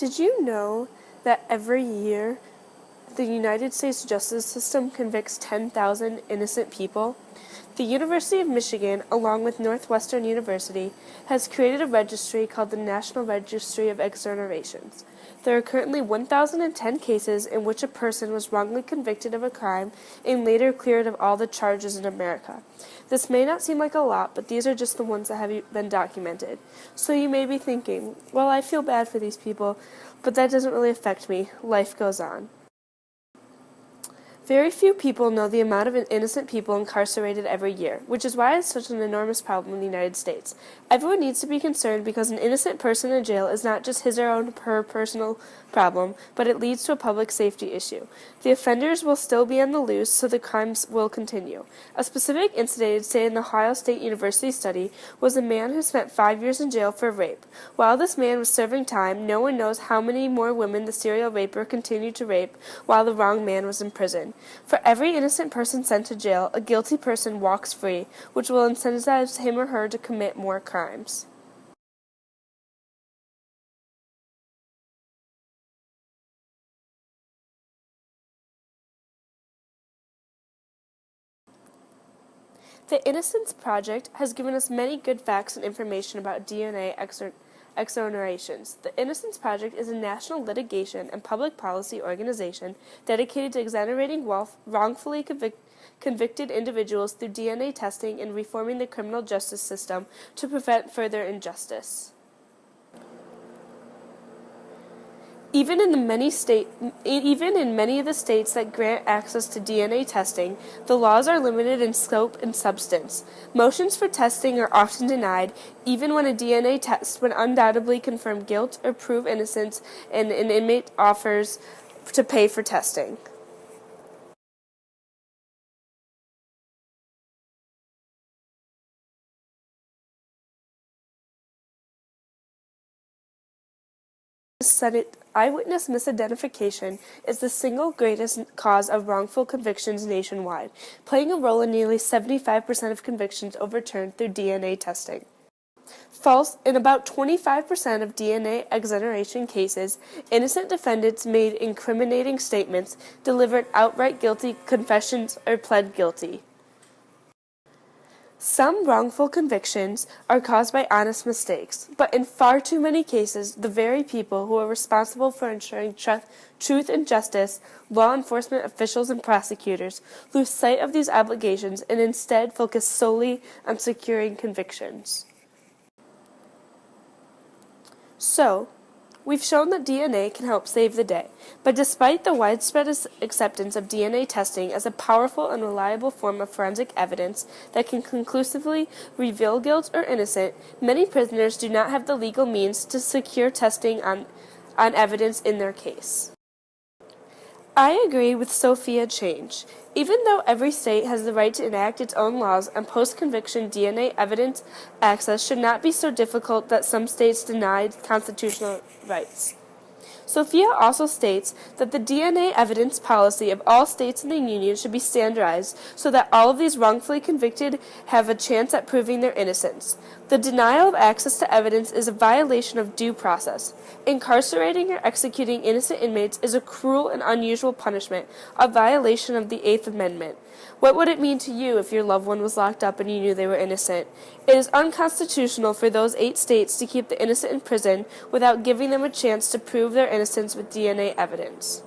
Did you know that every year the United States justice system convicts 10,000 innocent people? The University of Michigan, along with Northwestern University, has created a registry called the National Registry of Exonerations. There are currently 1,010 cases in which a person was wrongly convicted of a crime and later cleared of all the charges in America. This may not seem like a lot, but these are just the ones that have been documented. So you may be thinking, well, I feel bad for these people, but that doesn't really affect me. Life goes on. Very few people know the amount of innocent people incarcerated every year, which is why it's such an enormous problem in the United States. Everyone needs to be concerned because an innocent person in jail is not just his or her personal problem, but it leads to a public safety issue. The offenders will still be on the loose, so the crimes will continue. A specific incident stated in the Ohio State University study was a man who spent 5 years in jail for rape. While this man was serving time, no one knows how many more women the serial raper continued to rape while the wrong man was in prison. For every innocent person sent to jail, a guilty person walks free, which will incentivize him or her to commit more crimes. The Innocence Project has given us many good facts and information about DNA exonerations. The Innocence Project is a national litigation and public policy organization dedicated to exonerating wrongfully convicted individuals through DNA testing and reforming the criminal justice system to prevent further injustice. Even in many of the states that grant access to DNA testing, the laws are limited in scope and substance. Motions for testing are often denied, even when a DNA test would undoubtedly confirm guilt or prove innocence, and an inmate offers to pay for testing. Eyewitness misidentification is the single greatest cause of wrongful convictions nationwide, playing a role in nearly 75% of convictions overturned through DNA testing. In about 25% of DNA exoneration cases, innocent defendants made incriminating statements, delivered outright guilty confessions, or pled guilty. Some wrongful convictions are caused by honest mistakes, but in far too many cases, the very people who are responsible for ensuring truth and justice, law enforcement officials and prosecutors, lose sight of these obligations and instead focus solely on securing convictions. So, we've shown that DNA can help save the day, but despite the widespread acceptance of DNA testing as a powerful and reliable form of forensic evidence that can conclusively reveal guilt or innocence, many prisoners do not have the legal means to secure testing on evidence in their case. I agree with Sophia Change. Even though every state has the right to enact its own laws on post-conviction DNA evidence, access should not be so difficult that some states deny constitutional rights. Sophia also states that the DNA evidence policy of all states in the Union should be standardized so that all of these wrongfully convicted have a chance at proving their innocence. The denial of access to evidence is a violation of due process. Incarcerating or executing innocent inmates is a cruel and unusual punishment, a violation of the Eighth Amendment. What would it mean to you if your loved one was locked up and you knew they were innocent? It is unconstitutional for those 8 states to keep the innocent in prison without giving them a chance to prove their innocence with DNA evidence.